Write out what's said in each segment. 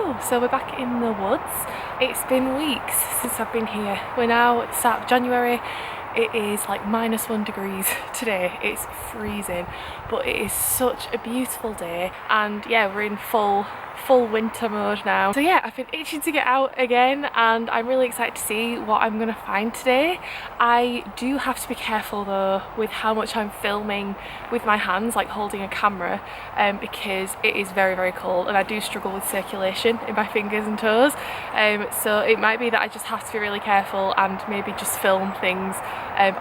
Hello! So we're back in the woods. It's been weeks since I've been here. We're now at the start of January. It is like -1 degrees today. It's freezing, but it is such a beautiful day. And yeah, we're in full winter mode now. So yeah, I've been itching to get out again, and I'm really excited to see what I'm gonna find today. I do have to be careful though with how much I'm filming with my hands, like holding a camera, because it is very cold and I do struggle with circulation in my fingers and toes. So it might be that I just have to be really careful and maybe just film things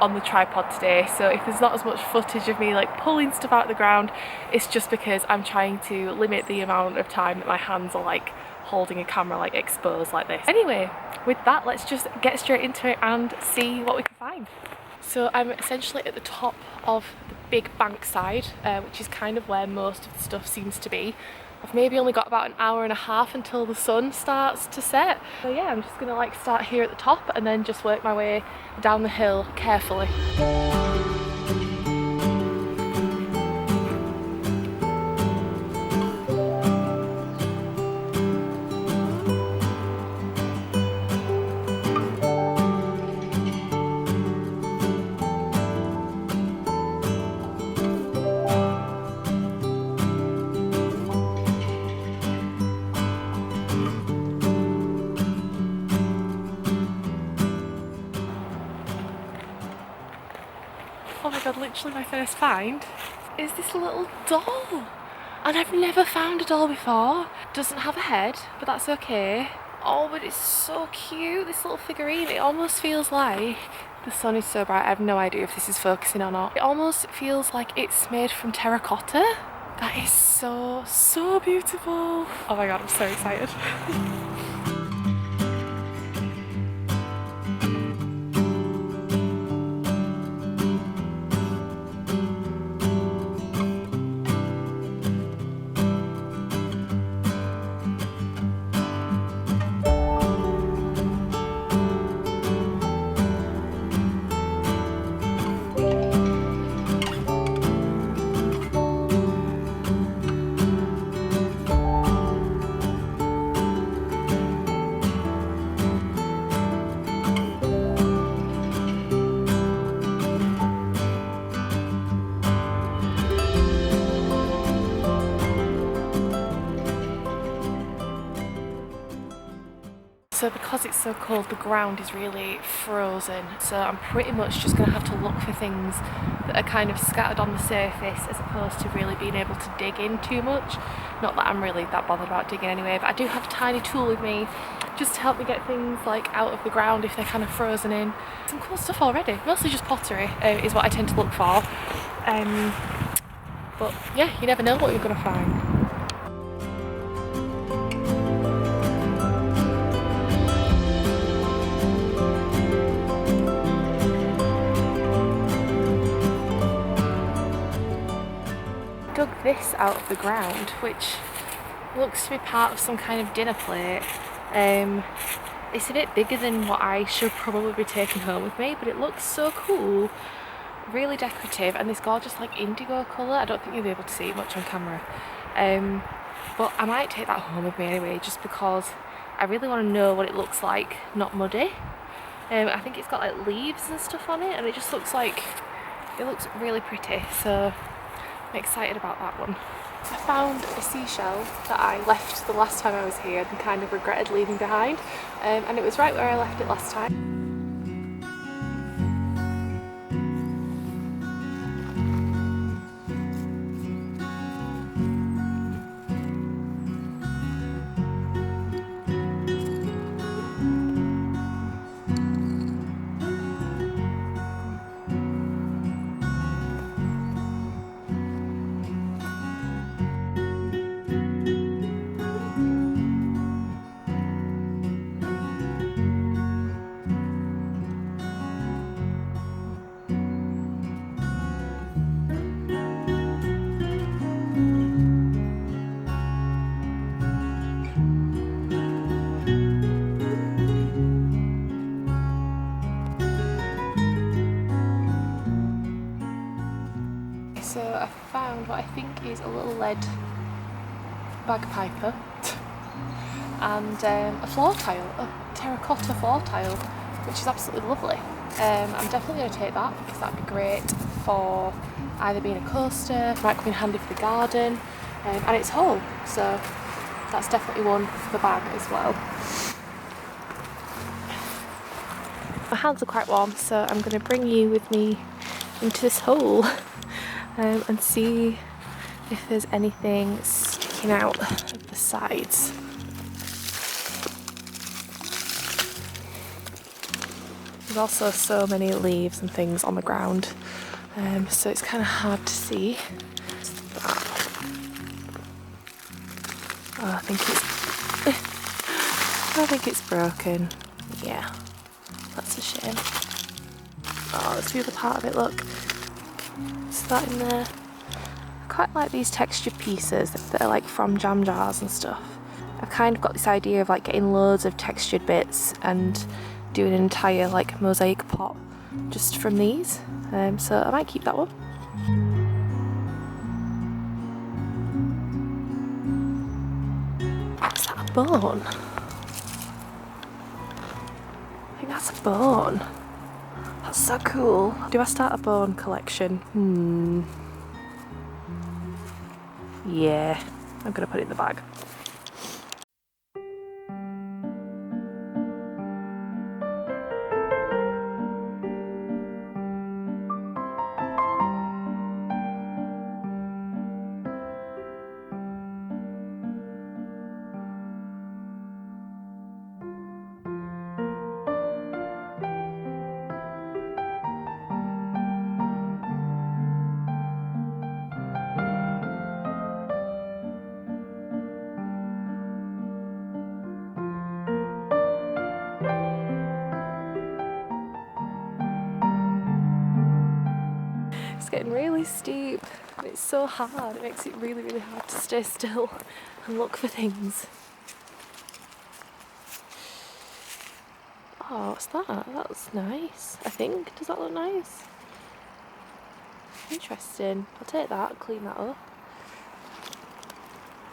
on the tripod today. So if there's not as much footage of me like pulling stuff out of the ground, it's just because I'm trying to limit the amount of time that my hands are like holding a camera like exposed like this. Anyway, with that, let's just get straight into it and see what we can find. So I'm essentially at the top of the big bank side, which is kind of where most of the stuff seems to be. I've maybe only got about an hour and a half until the sun starts to set. So yeah, I'm just gonna like start here at the top and then just work my way down the hill carefully. Oh my god, literally my first find is this little doll. And I've never found a doll before. Doesn't have a head, but that's okay. Oh, but it's so cute, this little figurine. It almost feels like, the sun is so bright, I have no idea if this is focusing or not. It almost feels like it's made from terracotta. That is so beautiful. Oh my god, I'm so excited. So because it's so cold, the ground is really frozen. So I'm pretty much just going to have to look for things that are kind of scattered on the surface as opposed to really being able to dig in too much. Not that I'm really that bothered about digging anyway, but I do have a tiny tool with me just to help me get things like out of the ground if they're kind of frozen in. Some cool stuff already. Mostly just pottery is what I tend to look for. But yeah, you never know what you're going to find. Dug this out of the ground, which looks to be part of some kind of dinner plate. It's a bit bigger than what I should probably be taking home with me, but it looks so cool, really decorative, and this gorgeous like indigo colour. I don't think you'll be able to see it much on camera, but I might take that home with me anyway, just because I really want to know what it looks like, not muddy. I think it's got like leaves and stuff on it, and it just looks like, it looks really pretty, so I'm excited about that one. I found a seashell that I left the last time I was here and kind of regretted leaving behind, and it was right where I left it last time. So I found what I think is a little lead bagpiper and a floor tile, a terracotta floor tile, which is absolutely lovely. I'm definitely going to take that because that'd be great for either being a coaster, might come in handy for the garden, and it's whole, so that's definitely one for the bag as well. My hands are quite warm, so I'm going to bring you with me into this hole and see if there's anything sticking out of the sides. There's also so many leaves and things on the ground, so it's kind of hard to see. Oh, I think it's broken. Yeah, that's a shame. Oh, there's the other part of it, look. Is that in there? I quite like these textured pieces that are like from jam jars and stuff. I've kind of got this idea of like getting loads of textured bits and doing an entire like mosaic pot just from these, so I might keep that one. Is that a bone? I think that's a bone. That's so cool. Do I start a bone collection? Yeah, I'm gonna put it in the bag. It's getting really steep and it's so hard, it makes it really, really hard to stay still and look for things. Oh, what's that? That's nice, I think. Does that look nice? Interesting. I'll take that, clean that up.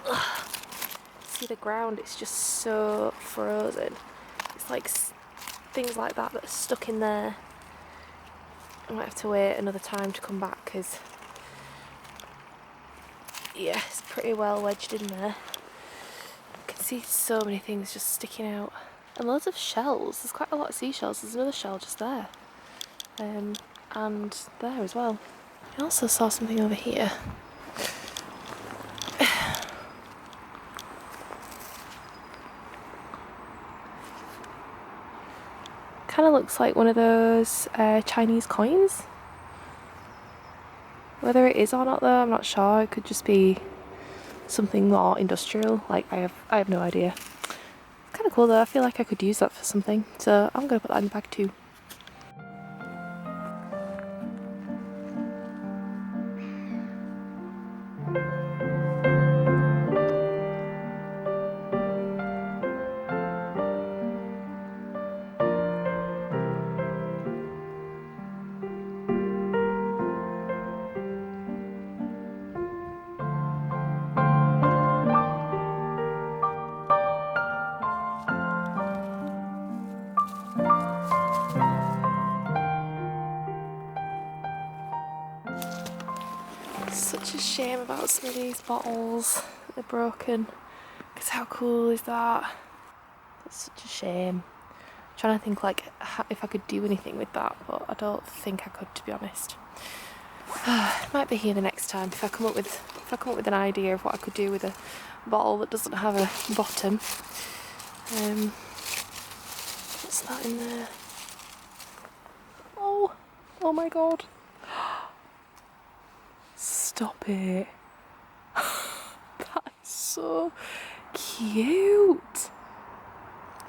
Ugh. See the ground, it's just so frozen. It's like things like that that are stuck in there. I might have to wait another time to come back because, yeah, it's pretty well wedged in there. I can see so many things just sticking out. And loads of shells. There's quite a lot of seashells. There's another shell just there. And there as well. I also saw something over here. Kind of looks like one of those Chinese coins. Whether it is or not though, I'm not sure. It could just be something more industrial. Like I have no idea. It's kind of cool though. I feel like I could use that for something. So I'm gonna put that in the bag too. Such a shame about some of these bottles. They're broken. Because how cool is that? That's such a shame. I'm trying to think like if I could do anything with that, but I don't think I could, to be honest. Might be here the next time if I come up with an idea of what I could do with a bottle that doesn't have a bottom. What's that in there? Oh my god. Stop it. That is so cute.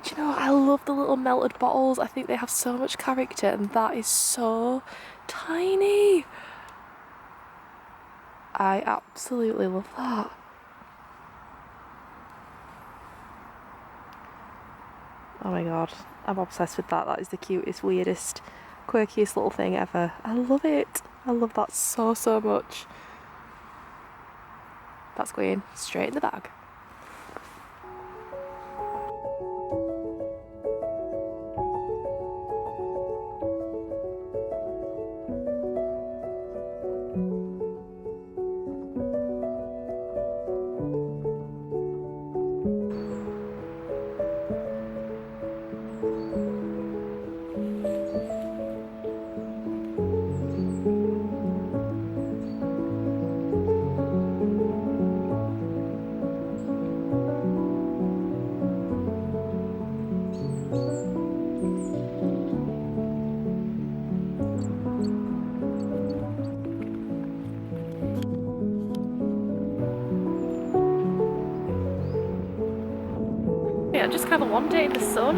Do you know, I love the little melted bottles. I think they have so much character and that is so tiny. I absolutely love that. Oh my god, I'm obsessed with that. That is the cutest, weirdest, quirkiest little thing ever. I love it. I love that so, so much. That's going straight in the bag. here. I'm just gonna have a warm day in the sun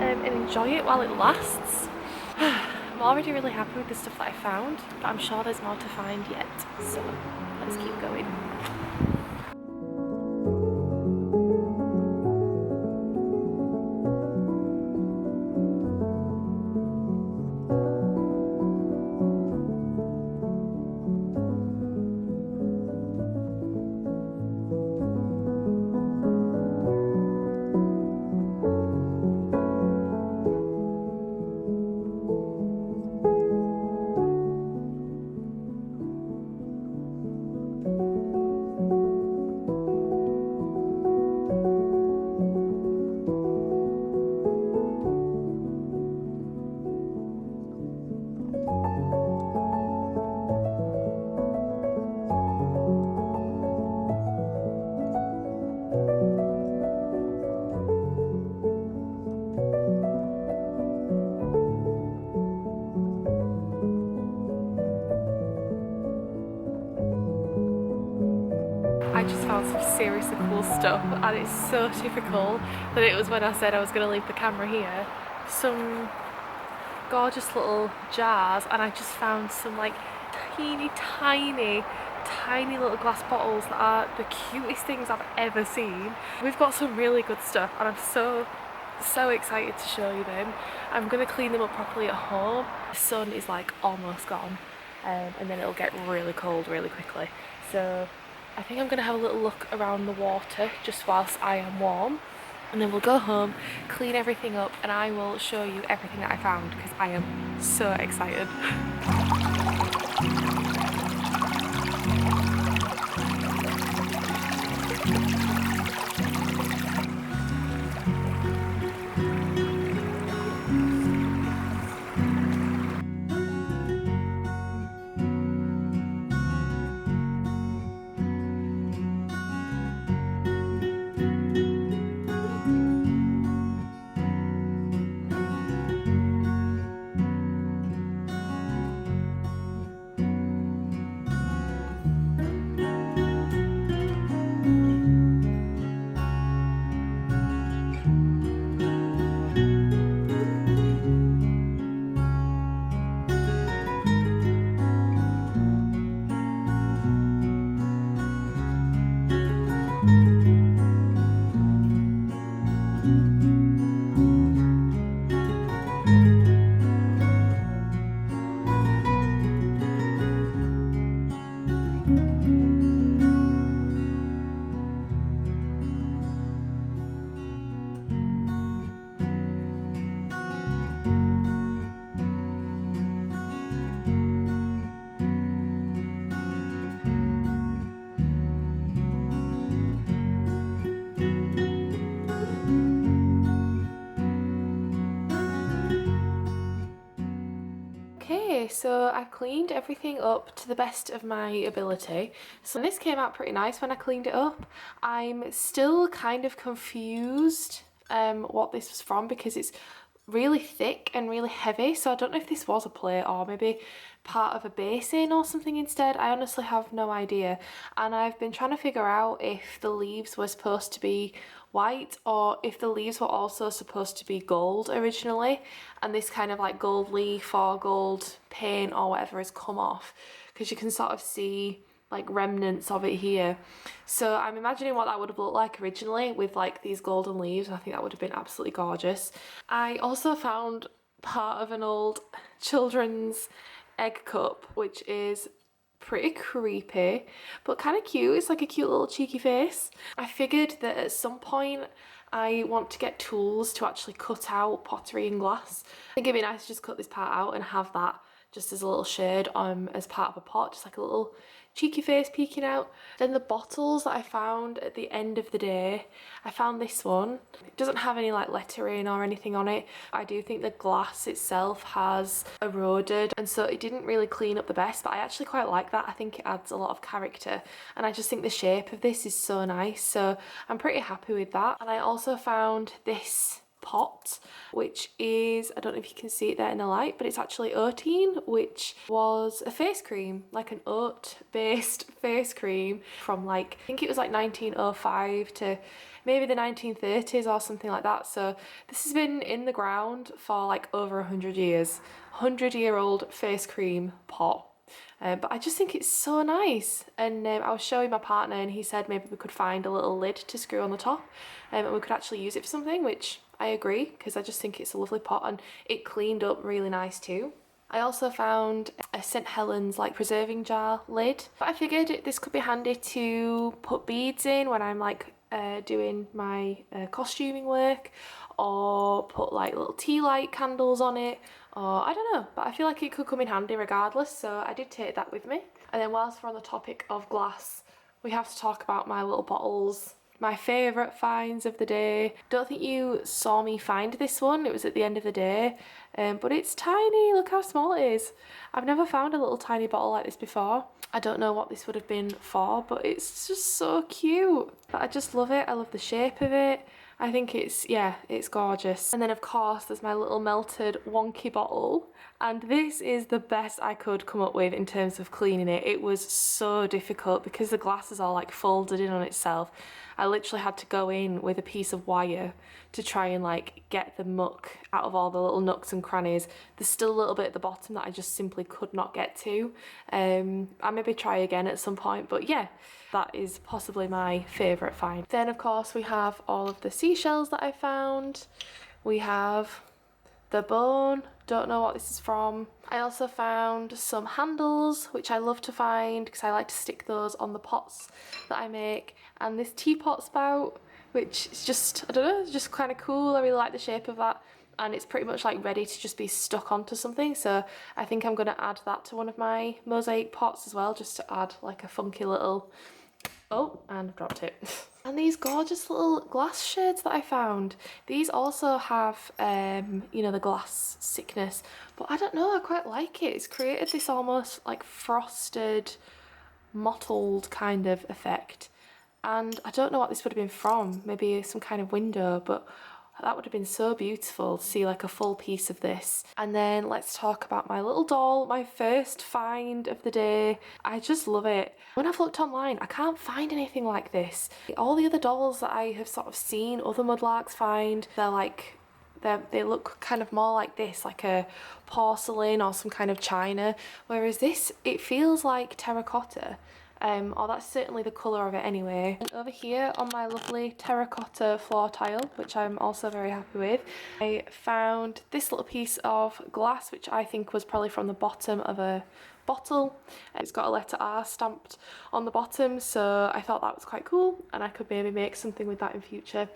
and enjoy it while it lasts. I'm already really happy with the stuff that I found, but I'm sure there's more to find yet, so let's keep going. I just found some seriously cool stuff, and it's so typical that it was when I said I was going to leave the camera here. Some gorgeous little jars, and I just found some like tiny little glass bottles that are the cutest things I've ever seen. We've got some really good stuff, and I'm so excited to show you them. I'm going to clean them up properly at home. The sun is like almost gone, and then it'll get really cold really quickly. So I think I'm going to have a little look around the water just whilst I am warm, and then we'll go home, clean everything up, and I will show you everything that I found because I am so excited. Okay, so I've cleaned everything up to the best of my ability. So this came out pretty nice when I cleaned it up. I'm still kind of confused what this was from because it's really thick and really heavy. So I don't know if this was a plate or maybe part of a basin or something instead. I honestly have no idea. And I've been trying to figure out if the leaves were supposed to be white or if the leaves were also supposed to be gold originally, and this kind of like gold leaf or gold paint or whatever has come off, because you can sort of see like remnants of it here. So I'm imagining what that would have looked like originally with like these golden leaves. I think that would have been absolutely gorgeous. I also found part of an old children's egg cup, which is pretty creepy but kind of cute. It's like a cute little cheeky face. I figured that at some point I want to get tools to actually cut out pottery and glass. I think it'd be nice to just cut this part out and have that just as a little shade as part of a pot, just like a little cheeky face peeking out. Then the bottles that I found at the end of the day, I found this one. It doesn't have any like lettering or anything on it. I do think the glass itself has eroded, and so it didn't really clean up the best, but I actually quite like that. I think it adds a lot of character, and I just think the shape of this is so nice, so I'm pretty happy with that. And I also found this pot, which is, I don't know if you can see it there in the light, but it's actually oatine, which was a face cream, like an oat based face cream from like, I think it was like 1905 to maybe the 1930s or something like that. So this has been in the ground for like over 100 years. 100-year-old face cream pot. But I just think it's so nice, and I was showing my partner and he said maybe we could find a little lid to screw on the top, and we could actually use it for something, which I agree, because I just think it's a lovely pot and it cleaned up really nice too. I also found a St. Helens like preserving jar lid, but I figured this could be handy to put beads in when I'm like doing my costuming work, or put like little tea light candles on it, or I don't know, but I feel like it could come in handy regardless, so I did take that with me. And then whilst we're on the topic of glass, we have to talk about my little bottles. My favourite finds of the day. Don't think you saw me find this one, it was at the end of the day, but it's tiny, look how small it is. I've never found a little tiny bottle like this before. I don't know what this would have been for, but it's just so cute. I just love it, I love the shape of it. I think it's, yeah, it's gorgeous. And then of course there's my little melted wonky bottle, and this is the best I could come up with in terms of cleaning it. It was so difficult because the glass is all like folded in on itself. I literally had to go in with a piece of wire to try and like get the muck out of all the little nooks and crannies. There's still a little bit at the bottom that I just simply could not get to. I maybe try again at some point, but yeah, that is possibly my favourite find. Then of course we have all of the seashells that I found. We have the bone, don't know what this is from. I also found some handles, which I love to find because I like to stick those on the pots that I make, and this teapot spout, which is just, I don't know, it's just kind of cool. I really like the shape of that, and it's pretty much like ready to just be stuck onto something, so I think I'm going to add that to one of my mosaic pots as well, just to add like a funky little, oh, and I've dropped it. And these gorgeous little glass shades that I found. These also have, you know, the glass sickness, but I don't know, I quite like it. It's created this almost like frosted, mottled kind of effect. And I don't know what this would have been from, maybe some kind of window, but that would have been so beautiful to see like a full piece of this. And then let's talk about my little doll, my first find of the day. I just love it. When I've looked online, I can't find anything like this. All the other dolls that I have sort of seen other mudlarks find, they're like, they look kind of more like this, like a porcelain or some kind of china, whereas this, it feels like terracotta. Or that's certainly the colour of it anyway. And over here on my lovely terracotta floor tile, which I'm also very happy with, I found this little piece of glass, which I think was probably from the bottom of a bottle. It's got a letter R stamped on the bottom, so I thought that was quite cool, and I could maybe make something with that in future.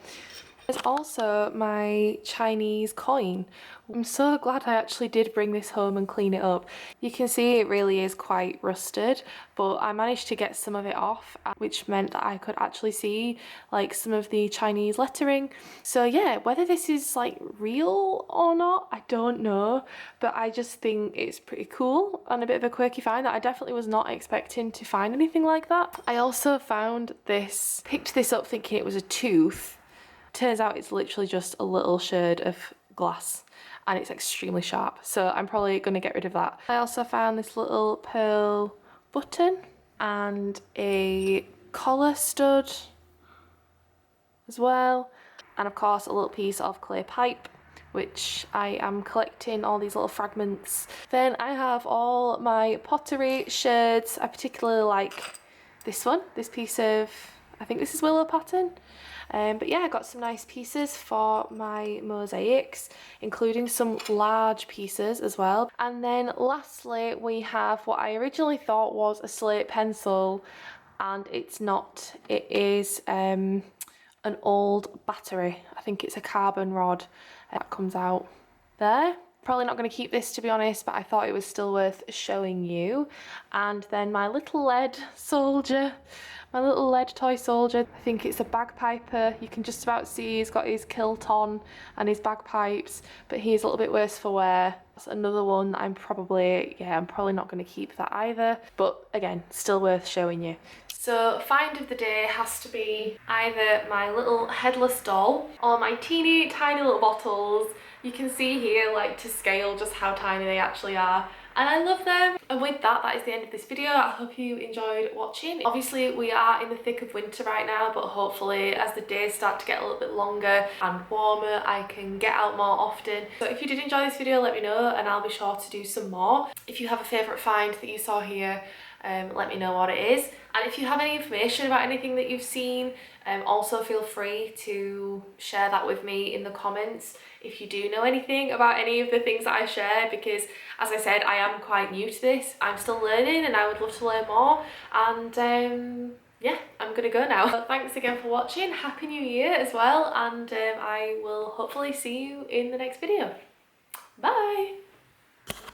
There's also my Chinese coin. I'm so glad I actually did bring this home and clean it up. You can see it really is quite rusted, but I managed to get some of it off, which meant that I could actually see like some of the Chinese lettering. So yeah, whether this is like real or not, I don't know, but I just think it's pretty cool and a bit of a quirky find that I definitely was not expecting to find anything like that. I also found this, picked this up thinking it was a tooth. Turns out it's literally just a little sherd of glass, and it's extremely sharp, so I'm probably going to get rid of that. I also found this little pearl button and a collar stud as well, and of course a little piece of clay pipe, which I am collecting all these little fragments. Then I have all my pottery sherds. I particularly like this one, this piece of, I think this is willow pattern. But yeah, I got some nice pieces for my mosaics, including some large pieces as well. And then lastly, we have what I originally thought was a slate pencil, and it's not. It is an old battery. I think it's a carbon rod that comes out there. Probably not going to keep this, to be honest, but I thought it was still worth showing you. And then my little lead soldier, my little lead toy soldier. I think it's a bagpiper. You can just about see he's got his kilt on and his bagpipes, but he's a little bit worse for wear. That's another one I'm probably not going to keep that either, but again, still worth showing you. So find of the day has to be either my little headless doll or my teeny tiny little bottles. You can see here, like, to scale just how tiny they actually are. and I love them. And with that, that is the end of this video. I hope you enjoyed watching. Obviously we are in the thick of winter right now, but hopefully as the days start to get a little bit longer and warmer, I can get out more often. So if you did enjoy this video, let me know and I'll be sure to do some more. If you have a favourite find that you saw here, let me know what it is. And if you have any information about anything that you've seen, also feel free to share that with me in the comments if you do know anything about any of the things that I share, because as I said, I am quite new to this. I'm still learning and I would love to learn more. And yeah, I'm gonna go now. So thanks again for watching. Happy New Year as well, and I will hopefully see you in the next video. Bye!